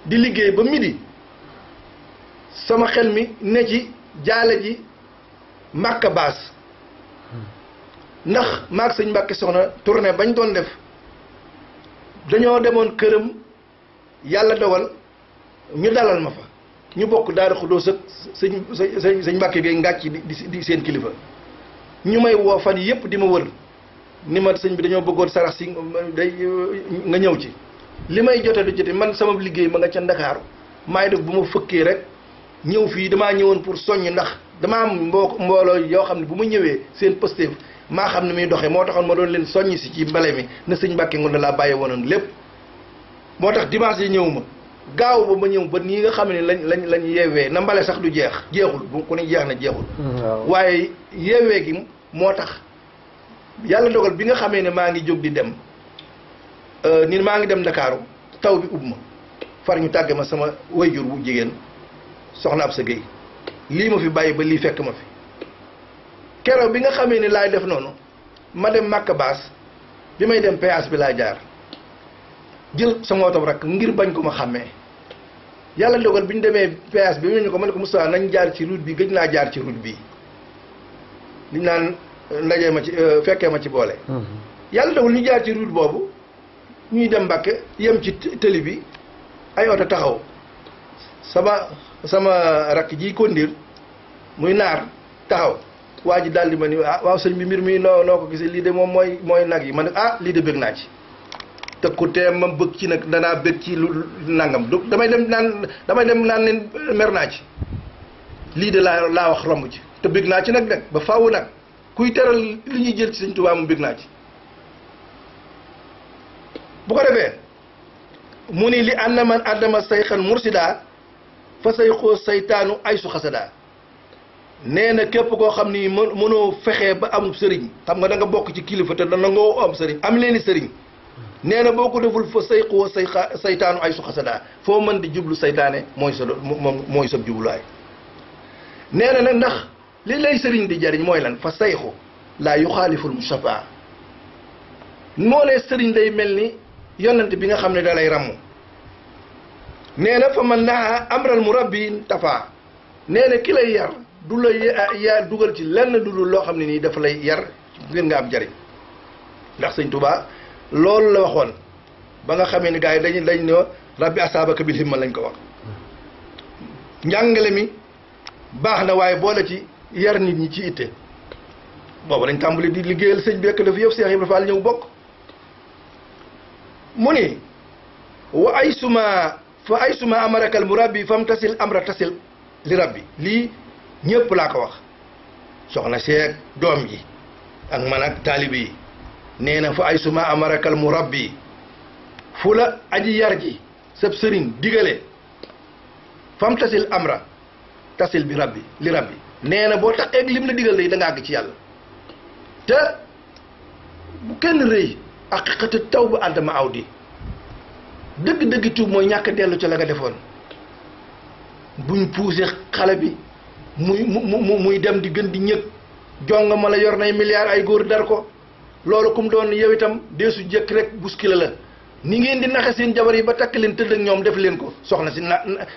di liggéey ba midi sama xel mi ne ci jaale ji Makka baas ndax maag sëñ Mbàkke Soxna tournée bañ doon def dañoo demoon këram yàlla dogal ñu dalal ma fa ñu bokk Daaru Xuddoos ak sëñ Mbàkke Gay ngàcc di seen kilifa ñu may woo fan yëpp di ma wër ni ma sëñ bi dañoo bëggoon sarax si day nga ñëw ci li may jote du jote man sama liggéey ma nga ca Ndakaaru maay def bu ma fëkkee rek ñëw fii damaa ñëwoon pour soññ ndax damaa am mbooloo yoo xam ne bu ma ñëwee seen Pastef maa xam ne muy doxee moo taxoon ma doon leen soññ si ci mbale mi na sëñ Mbàkke Ngounda laa bàyyi wonoon lépp moo tax dimanche yi ñëw ma gaaw ba ma ñëw ba nii nga xam ne lañ yeewee na mbale sax du jeexul bu ku ne jeex na jeexul waaye yeewee gi moo tax yàlla dogal bi nga xamee ne maa ngi jóg di dem ni maa ngi dem Ndakaaru taw bi ub ma far ñu tàgge ma sama wayjur bu jigéen soxna Absa Gueye lii ma fi bàyyi ba lii fekk ma fi keroog bi nga xamee ne laay def noonu ma dem Màkka Baas bi may dem péage bi laa jaar jël sama oto rek ngir bañ ko ma xàmmee yàlla dogal bi ñu demee péage bi mu ne ko ma ne ko Moustapha nañ jaar ci route bi gëj naa jaar ci route bi liñ naan ndajee ma ci fekkee ma ci boole yàlla dogal ñu jaar ci route boobu ñuy dem Mbàkke yem ci tëli bi ay oto taxaw sama rakk ji kondir muy naar taxaw waa ji daal di ma ni waaw sëñ bi mbir mi noo ko gisee lii de moom mooy nag yi ma ne lii de bëgg naa ci te ku tee ma bëgg ci nag danaa bëgg ci lu nangam du damay dem naan leen mer naa ci lii de laa wax romb ci te bëgg naa ci nag ba faaw nag kuy teral li ñuy jël ci sëñ Tuubaa mu bëgg naa ci bu ko defee mu ni li ànd man àddama sayxan mursida fa say xoos saytaanu ay su xasada nee na képp koo xam ni mënoo fexee ba amub sëriñ xam nga da nga bokk ci kilifa te dana nga am sëriñ am leeni sëriñ nee na boo ko deful fa say xoos saytaanu ay su xasada foo mën di jublu saytaane mooy sa jubluwaay nee na nag ndax li lay sëriñ di jariñ mooy lan fa sayxu laa yuxaaliful mustafa moo ne sëriñ day mel ni yonent bi nga xam ne da lay ràmm nee na fa man naa amral murabbi tafa nee na ki lay yar du la yaa dugal ci lenn du dul loo xam ne nii dafa lay yar ngir nga am jariñ ndax sëñ Tuubaa loolu la waxoon ba nga xamee ni gars yi dañ ne rabbi asaabaka bil himma lañ ko wax njàngale mi baax na waaye boole ci yar nit ñi ci itte boobu dañ tàmbali di liggéeyal sëñ bi rekk dafa yëf Seex Ibra Faal ñëw bokk mu ni wa ay suma amarakal murabbi fam tasil amra tasil li rabbi lii ñëpp laa ko wax soxna seeg doom ji ak man ak taalibe yi nee na fa ay suma amarakal murabbi fu la aji yar ji sab sëriñ digale fam tasil amra tasil bi rabbi li rabbi nee na boo tax eeg lim la digal day da nga àgg ci yàlla te bu kenn rëy aqiqatu tawba àndama aw di dëgg-dëgg tuub mooy ñàkk dellu ci la nga defoon buñ poussé xale bi muy dem di gën di ñëg jonga ma la yor nay milliards ay góor dar ko loolu kum doon yow itam deesu jëkk rek buskila la ni ngeen di naxe seen jabar yi ba takk leen tëdd ak ñoom def leen ko soxna si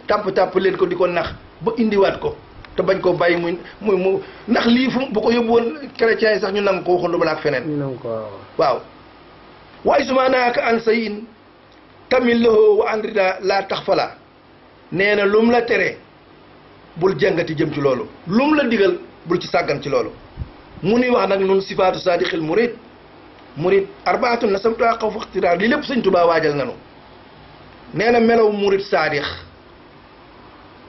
tàpp leen ko di ko nax ba indiwaat ko te bañ koo bàyyi mu ndax lii fu bu ko yóbbu woon chrétiens yi sax ñu nangu ko waxoon lu balaa ak feneen waaw waaye suma naaka an sayin tamit lahu wa andrida laa tax falaa nee na lum la tere bul jàngati jëm ci loolu lum la digal bul ci sàggan ci loolu mu nuy wax nag nun sifaatu saadiqil murid arbaatun na samta xaw fa ixtiraar li lépp sëñ Tuubaa waajal nanu nee na melaw murid saadix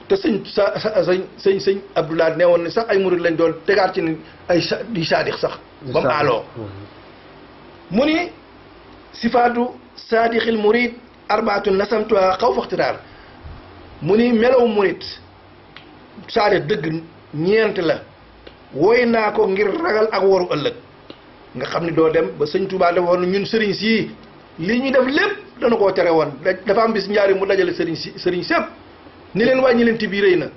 te sëñ Abdoulaye nee woon ne sax ay murid lañ doon tegaat ci ni ay di saadix sax ba mu aaloo mu ni sifaatu saadiqil murid arbaatun nasamtuha xaw faxtiraar mu ni melaw murid saadix dëgg ñeent la woy naa ko ngir ragal ak waru ëllëg nga xam ni doo dem ba sëñ Tuubaa dafa woon ñun sëriñ sii lii ñuy def lépp dana koo tere woon dafa am bis njaari mu dajale sëriñ sépp ni leen wàññi leen tib yi rëy na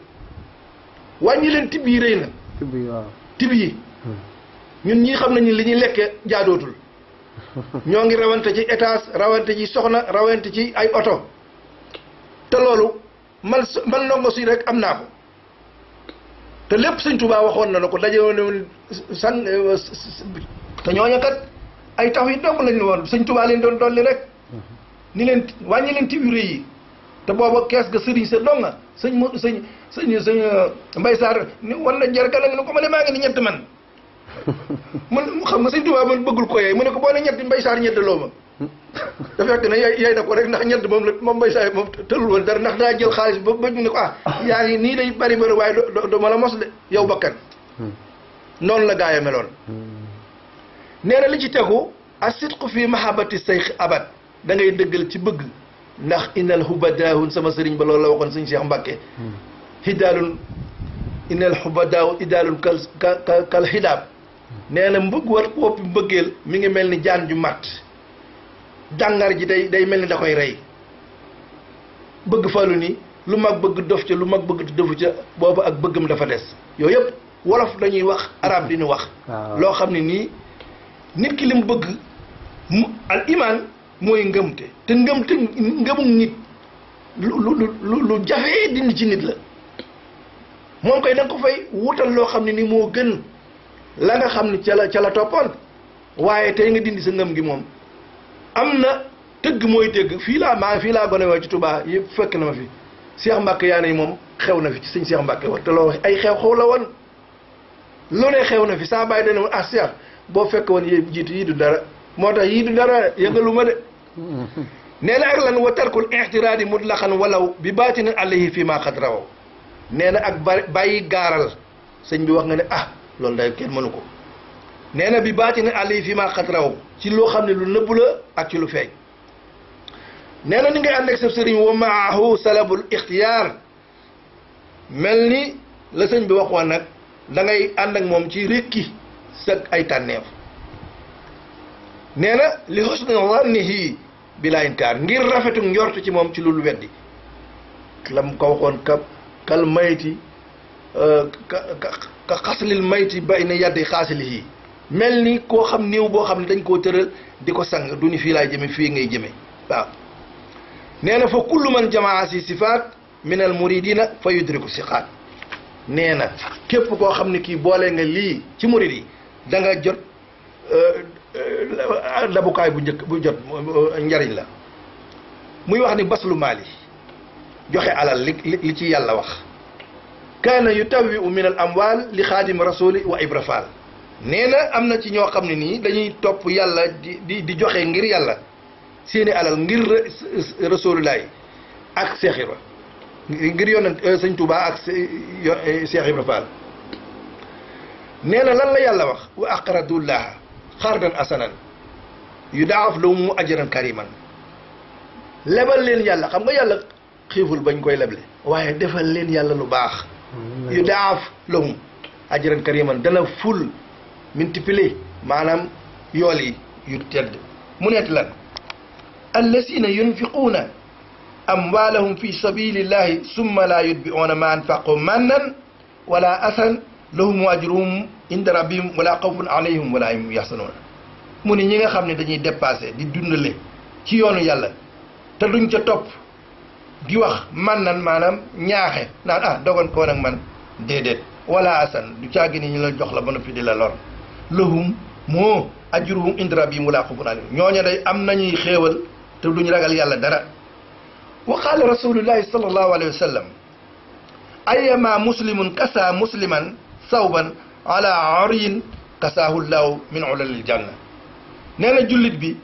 wàññi leen tib yi rëy na tib yi ñun ñii xam nañu li ñuy lekke jaadootul ñoo ngi rawante ci étage rawante ci soxna rawante ci ay oto te loolu man ndongo si rek am naa ko te lépp sëñ Tuubaa waxoon na ko daje woon te ñooñu kat ay taw yi dong lañ woon sëñ Tuubaa leen doon dolli rek ni leen wàññi leen tiwure yi te booba kees ga sëriñ sa donga sëñ Mbay Saar ni war na jar kanam ni ko ma ne maa ngi ni ñett man mun xam nga sëñ Tuubaa man bëggul ko yaay mu ne ko boo ne ñett Mbay Saar ñettaloo ma da fekk ne yaay na ko rek ndax ñett moom Mbay Saar moom tëlul woon dara ndax daa jël xaalis ba mu ne ko yaa ngi nii day bari waaye do ma la mos de yow bakkan noonu la gaay a meloon nee na li ci tegu as-sidqu fi mahabbati sayx abad da ngay dëggal ci bëgg ndax innal hubadaahun sama sëriñ ba loolu la waxoon sëñ Cheikh Mbacke hidaalun innal hubadaahun hidaalun kal hidaab nee na mbëgg war woppi mbëggeel mi ngi mel ni jaan ju matt jàngar ji day mel ni da koy rey bëgg falu ni lu mag bëgg dof ca lu mag bëgg dofu ca boobu ak bëggam dafa des yooyu yëpp wolof dañuy wax arab di ñu wax loo xam ne nii nit ki li mu bëgg al iman mooy ngëmte te ngëmum nit lu jafee dindi ci nit la moom koy da nga ko fay wutal loo xam ne ni moo gën la nga xam ne ca la toppoon waaye tey nga dindi sa ngëm gi moom am na tëgg mooy tëgg fii laa gone woo ci Touba yëpp fekk na ma fi Cheikh Mbacke yaa ne moom xew na fi ci sëñ Cheikh Mbacke wax te loo wax ay xew la woon lu ne xew na fi saa bàyyi dana woon Cheikh boo fekk woon yéen jiitu yii du dara moo tax yii du dara yëngalu ma de nee na ak lan wa tarkul ixtiraadi mutlaqan walaw bi baatinin alayhi fi ma xad rawaw nee na ak bàyyi gaaral sëñ bi wax nga ne loolu day kenn mënu ko nee na bi baatinin alayhi fi ma xad rawaw ci loo xam ne lu nëbb la ak ci lu feeñ nee na ni ngay ànd ak sa sëriñ wa maahu salabul ixtiyaar mel ni la sëñ bi waxoon nag da ngay ànd ak moom ci rékki sag ay tànneef nee na li husni zannihi bila inkaar ngir rafetu njort ci moom ci lu weddi lam ko waxoon kal mayti ka xaslil mayti bayna yaddi xaasilihi mel ni koo xam néew boo xam ne dañ koo tëral di ko sang du ni fii laay jëme fii ngay jëme waaw nee na fa kullu man jamaa si sifaat min al muridina fa yudriku siqaat nee na képp koo xam ne kii boole nga lii ci murid yi da nga jot dabukaay bu jot njariñ la muy wax ni baslu maali joxe alal li ci yàlla wax kaana yutawwi'u min al amwal li xaadim rasuli wa ibra fall nee na am na ci ñoo xam ne nii dañuy topp yàlla di joxe ngir yàlla seeni alal ngir rasulullah ak Cheikh Ibra ngir yonent sëñ Touba ak Cheikh Ibra Fall nee na lan la yàlla wax wa aqradullaha xardan asanan yudaaf lahum ajran kariman lebal leen yàlla xam nga yàlla xiiful bañ koy leble waaye defal leen yàlla lu baax yudaaf lahum ajran kariman dana ful multiplier maanaam yool yi yu tedd mu neet lan allasina yunfiquuna amwaalahum fi sabilillahi summa la yutbi'una ma anfaqu mannan wala asan lahum ajruhum inda rabbihim wala xawfun alayhim wala hum yaxsanuuna mu ni ñi nga xam ne dañuy dépassé di dundale ci yoonu yàlla te duñ ca topp di wax mannan maanaam ñaaxe naan dogon koo nag man déedéet wala asan du caagi ni ñu la jox la ba noppi di la lor lahum moo ajruhum inda rabbihim wala xawfun alayhim ñooña day am nañuy xéewal te duñ ragal yàlla dara wa qaala rasulullahi sallallahu alayhi wa sallam ayyama muslimun kasa musliman sawban ala ariyin kasaahu llaahu min ulalil janna nee na jullit bi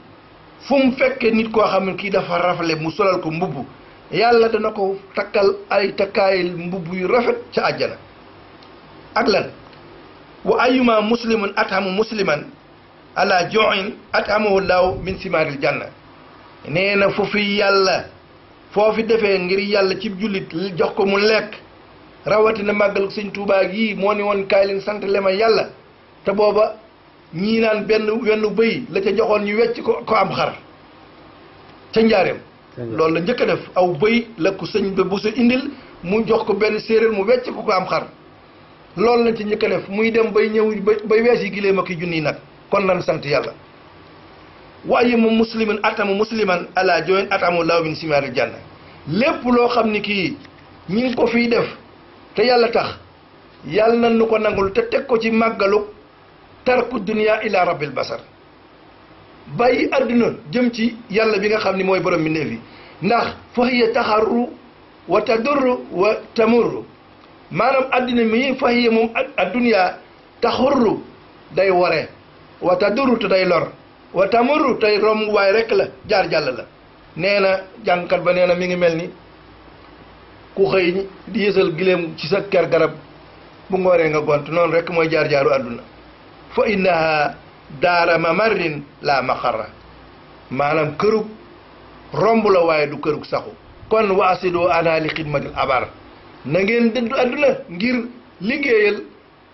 fu mu fekkee nit koo xam ne kii dafa rafle mu solal ko mbubb yàlla dana ko takkal ay takkaayil mbubb yu rafet ca àjjana ak lan wa ayyuma muslimun athamu musliman ala join atamahu llaahu min simaaril janna nee na fu fi yàlla foofi defee ngir yàlla ci jullit jox ko mu lekk rawatina màggal sëñ Tuubaa yii moo ni woon kaay leen sant le ma yàlla te booba ñii naan wenn bëy la ca joxoon ñu wecc ko am xar ca njaareem loolu la njëkk a def aw bëy la ko sëñ ba bu sa indil mu jox ko benn séeréer mu wecc ko am xar loolu lañ ci njëkk a def muy dem bay ñëw bay wees yi giléem ak junniy nag kon lan sant yàlla waaye moom musliman atamu musliman ala join atamu law min simaaril janna lépp loo xam ni kii ñi ngi ko fiy def te yàlla tax yàlla na nu ko nangul te teg ko ci màggalu tarku dunia ila rabbil basar bàyyi àdduna jëm ci yàlla bi nga xam ni mooy borom mbindeef yi ndax fa hiya taxarru wa tadurru wa tamurru maanaam àddina mi fa hiya moom addunia taxurru day ware wa tadurru te day lor wa tamurru tey romb waay rek la jaar jàll la nee na jàngkat ba nee na mi ngi mel ni ku xëy di yësal gileem ci sa ker garab bu ngooree nga gont noonu rek mooy jaar-jaaru àdduna fa innaha daara mamarrin la maqarra maanaam kërug romb la waaye du kërug saxu kon waasidoo ana li xidmatil abar na ngeen dëddu àdduna ngir liggéeyal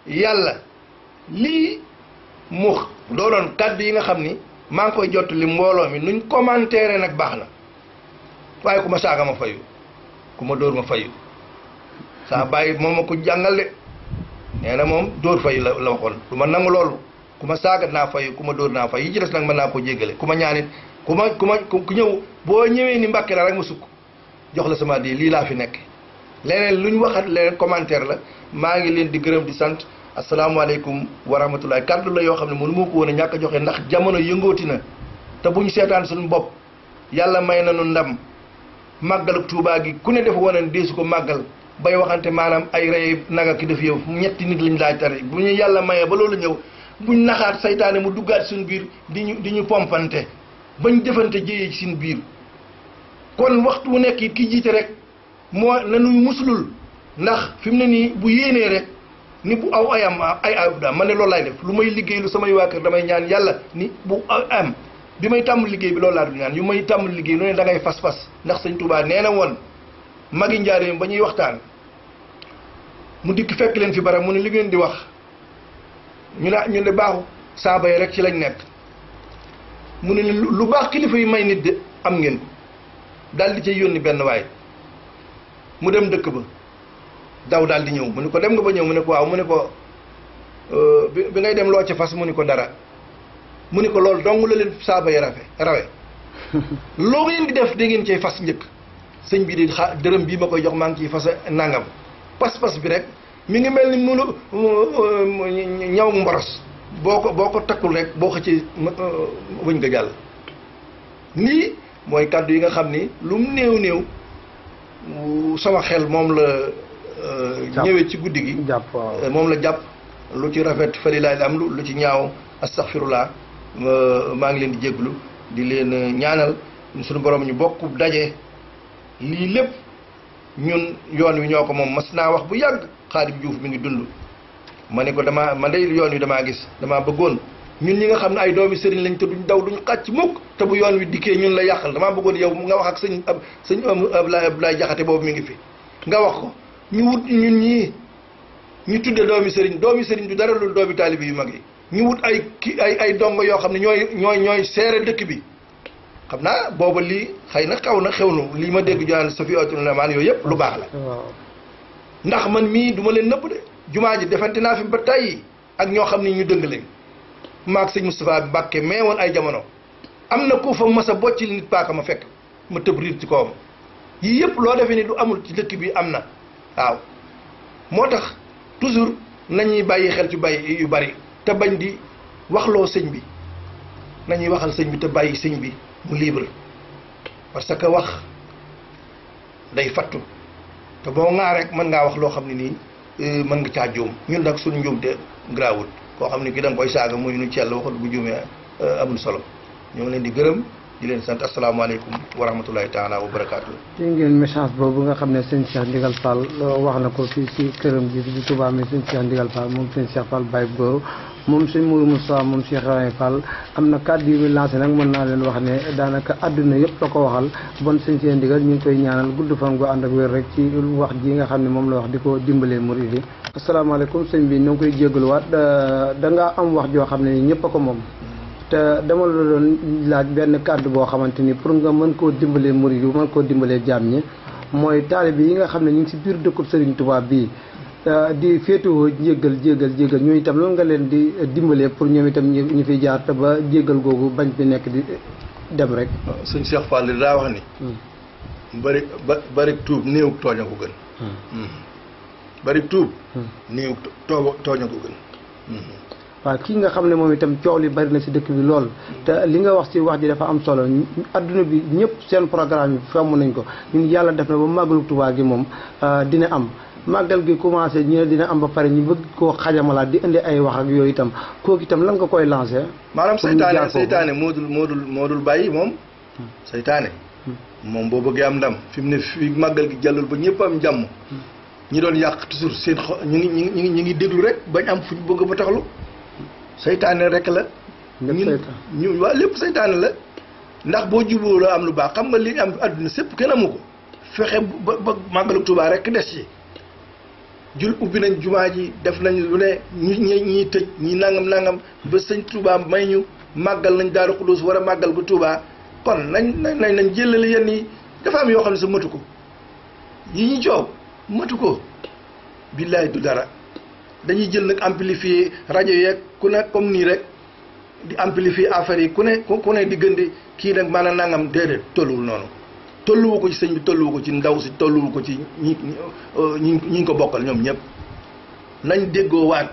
yàlla lii mu doonoon kàddu yi nga xam ni maa ngi koy jot li mbooloo mi nuñ commentaire nag baax na waaye ku ma saaga ma fayu ku ma dóor ma fayu saa bàyyi moom ma ko jàngal de nee na moom dóor fayu la waxoon du ma nangu loolu ku ma saaga naa fayu ku ma dóor naa fayu yi ci des nag mën naa ko jéggale ku ma ñaanit ku ñëw boo ñëwee ni Mbàkke la rek ma sukk jox la sama di lii laa fi nekk leneen lu ñu waxat leneen commentaire la maa ngi leen di gërëm di sant asalaamaaleykum wa rahmatullahi kàddu la yoo xam ne mënu moo ko woon a ñàkk a joxe ndax jamono yëngooti na te bu ñu seetaan suñu bopp yàlla may nañu ndam màggalu Tuubaa gi ku ne dafa wane ne deesu ko màggal bay waxante maanaam ay rey naga ki def yow ñetti nit lañ laaj tare bu ñu yàlla mayee ba loolu ñëw buñ naxaat saytaane mu duggaat suñu biir di ñu pompante bañ defante jëyee ci suñu biir kon waxtu wu nekk it ki jiite rek moo nañuy muslul ndax fi mu ne nii bu yéenee rek ni bu aw ayam ay daal man ne loolu laay def lu may liggéey lu samay waa kër damay ñaan yàlla ni bu am bi may tàmm liggéey bi loolu laa du ñaan yu may tàmm liggéey lu ne da ngay fas-fas ndax sëñ Tuubaa nee na woon magi njaareem ba ñuy waxtaan mu dikk fekk leen fi bara mu ne li ngeen di wax ñu ne baaxu saaba yi rek ci lañ nekk mu ne lu baax kilifa yi may nit de am ngeen ko daal di cay yónni benn waay mu dem dëkk ba daw daal di ñëw mu ne ko dem nga ba ñëw mu ne ko waaw mu ne ko bi ngay dem loo ci fas mu ne ko dara mu ne ko loolu dong la leen saaba yi rawe loo ngeen di def da ngeen cay fas njëkk sëñ bi di dërëm bii ma koy jox maa ngi ciy fas nangam pas-pas bi rek mi ngi mel ni munu ñaw mboros boo ko takkul rek boo xëccee wëñ nga jàll nii mooy kàddu yi nga xam ni lu mu néew sama xel moom la ñëwee ci guddi gi moom la jàpp lu ci rafet falilaay am lu ci ñaaw astaghfirullah maa ngi leen di jégglu di leen ñaanal suñu borom ñu bokk daje lii lépp ñun yoon wi ñoo ko moom mas naa wax bu yàgg Xaadim Juuf mi ngi dund ma ne ko man de yoon wi damaa gis damaa bëggoon ñun ñi nga xam ne ay doomi sëriñ lañ te duñ daw duñ xàcc mukk te bu yoon wi dikkee ñun la yàqal damaa bëggoon yow nga wax ak sëñ Ablaye Jaxate boobu mi ngi fi nga wax ko ñu wut ñun ñii ñu tudde doomi sëriñ du dara lu doomi taalibi yu mag yi ñu wut ay dongo yoo xam ne ñooy seere dëkk bi xam naa booba lii xëy na xew na lii ma dégg joaan sa fi otunamaan yooyu yëpp lu baax la ndax man mii du ma leen nëbb de jumaa ji defante naa fi ba tey ak ñoo xam ne ñu dëng lañ maag sëñ Moustapha Mbàkke mais woon ay jamono am na ku fa mas a boccil nit paaka ma fekk ma tëb riir ci kawam yii yëpp loo defee ni du amul ci dëkk bi am na waaw moo tax toujours nañuy bàyyi xel ci yu bari te bañ di waxloo sëñ bi nañuy waxal sëñ bi te bàyyi sëñ bi mu libre parce que wax day fattu te boo ngaa rek mën ngaa wax loo xam ne nii mën nga caa juum ñun nag suñu njuumte grawul koo xam ne ki da nga koy saaga muy nu ci yàlla waxal bu juumee amul solo ñoo ngi leen di gërëm di leen sant asalaamaaleykum wa rahmatulahi taala wa barakaatu. ci ngeen message boobu nga xam ne sëñ Cheikh Ndigal Fall wax na ko fii ci këram gi di Touba mi sëñ Cheikh Ndigal Fall moom sëñ Cheikh Fall Baye Goro moom sëñ Mourou Moussa moom Cheikh Ibrahima Fall am na kàddu yu muy lancé nag mën naa leen wax ne daanaka àdduna yëpp la ko waxal bon sëñ Cheikh Ndigal ñu ngi koy ñaanal gudd fan gu ànd ak wér rek ci wax ji nga xam ne moom la wax di ko dimbalee murid yi. asalaamaaleykum sëñ bi ñoo ngi koy jégaluwaat da ngaa am wax joo xam ne ñëpp a ko moom. te dama la doon laaj benn kàddu boo xamante ni pour nga mën koo dimbalee murid yi mën koo dimbalee jaam ñi mooy taalibe yi nga xam ne ñu ngi si biir dëkkub Serigne Touba bii di féetewoo jégal ñooñu itam lan nga leen di dimbalee pour ñoom itam ñu fiy jaar te ba jégal googu bañ fi nekk di dem rek. sëñ Cheikh Fall daa wax ni. bari tuub néew tooñ a ko gën. bari tuub. néew tooñ a ko gën. waaw kii nga xam ne moom itam coow li bari na si dëkk bi lool te li nga wax si wax ji dafa am solo adduna bi ñëpp seen programme yi femm nañ ko ñun yàlla def na ba màggalu Tuubaa gi moom dina am màggal gi commencé ñu ne dina am ba pare ñu bëgg koo xajamalaat di indi ay wax ak yooyu itam kooku itam lan nga koy lancé. maanaam saytaane moo dul bàyyi moom. saytaane. moom boo bëggee am ndam fi mu ne fii màggal gi jàllul ba ñëpp am jàmm. ñi doon yàq toujours seen ñu ngi déglu rek bañ am fuñ bëgg ba taxlu. saytaane rek la. ñu waa lépp saytaane la. ndax boo jubóo la am lu baax xam nga li am àdduna sépp kenn amu ko. fexe ba màggalu Tuubaa rek des ci. ubbi nañ jumaa ji def nañ lu ne ñi tëj ñi nangam ba sëñ Touba may ñu màggal nañ Daaru Xudoos war a màggal gu Touba kon nañ jëlale yenn yi dafa am yoo xam ne sa matu ko yi ñu coow matu ko billaay du dara dañuy jël nag amplifier rajo yeeg ku ne comme nii rek di amplifier affaire yi ku ne di gën di kii nag maanaam nangam déedéet tolluwul noonu tolluwu ko ci sëñ bi tolluwu ko ci ndaw si tolluwu ko ci ñi ko bokkal ñoom ñëpp nañ déggoo waat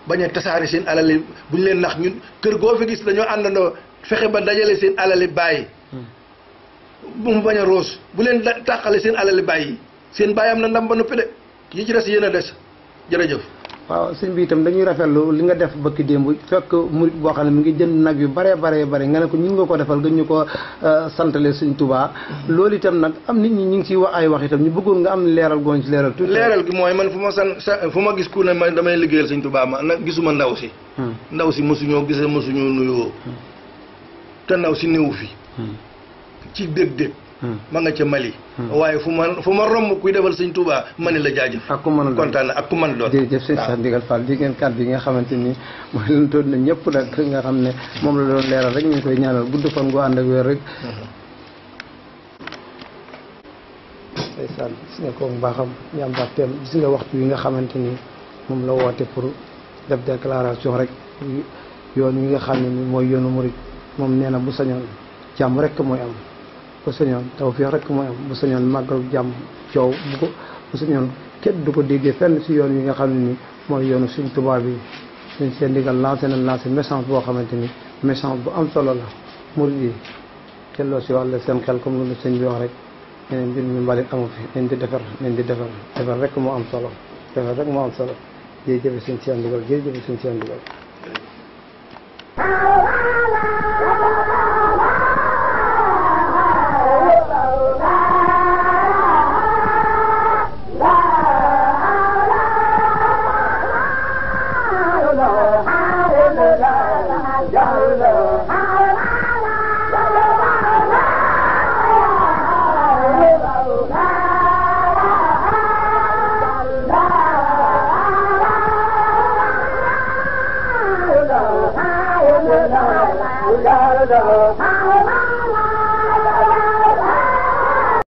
bañ a tasaare seen alali bu ñu leen nax ñun kër goo fi gis dañoo àndandoo fexe ba dajale seen alali bàyyi bu mu bañ a roos bu leen tàqale seen alali bàyyi seen bàyyi am na ndam ba noppi de yi ci des yéen a des jërëjëf. waaw sëñ bi itam dañuy rafetlu li nga def bëkk démb fekk murit boo xam ne mi ngi jënd nag yu bare nga ne ko ñun nga ko defal gën ñu ko santale sëñ Tuubaa loolu itam nag am nit ñi ñu ngi ciy wax ay wax itam ñu bëggoon nga am leeral gooñ ci leeral tuuti. leeral gi mooy man fu ma gis ku ne ma damay liggéeyal sëñ Tuubaa ma nag gisuma ndaw si ndaw si mosuñoo gisee mosuñoo nuyoo te ndaw si néew fi ci dég-dég ma nga ca Mali waaye fu ma romb kuy defal sëñ Touba ma ne la jaajëf ak ku mën a doon kontaan na ak ku mën a doon jërëjëf sëñ Cheikh Ndigal Fall di ngeen kàddu yi nga xamante ni mooy leen doon na ñëpp nag nga xam ne moom la doon leeral rek ñu ngi koy ñaanal gudd fan gu ànd ak wér rek ndeysaan gis nga ko mbaaxam ñambateem gis nga waxtu yi nga xamante ni moom la woote pour def déclaration rek yoon yi nga xam ne ni mooy yoonu murit moom nee na bu sañoon jàmm rek mooy am bu sañoon tawfeex rek mooy am bu sañoon màggal jàmm coow bu sañoon kenn du ko déggee fenn si yoon yi nga xam ne ni mooy yoonu suñ tubaab bi suñ seen ndigal lancé message boo xamante ni message bu am solo la murid yi telloo si wàll seen xel comme lu sëñ bi wax rek ñeneen mbir mi mbalit amu fi nañ di defar defar rek moo am solo jërëjëf suñ seen ndigal jërëjëf suñ seen ndigal la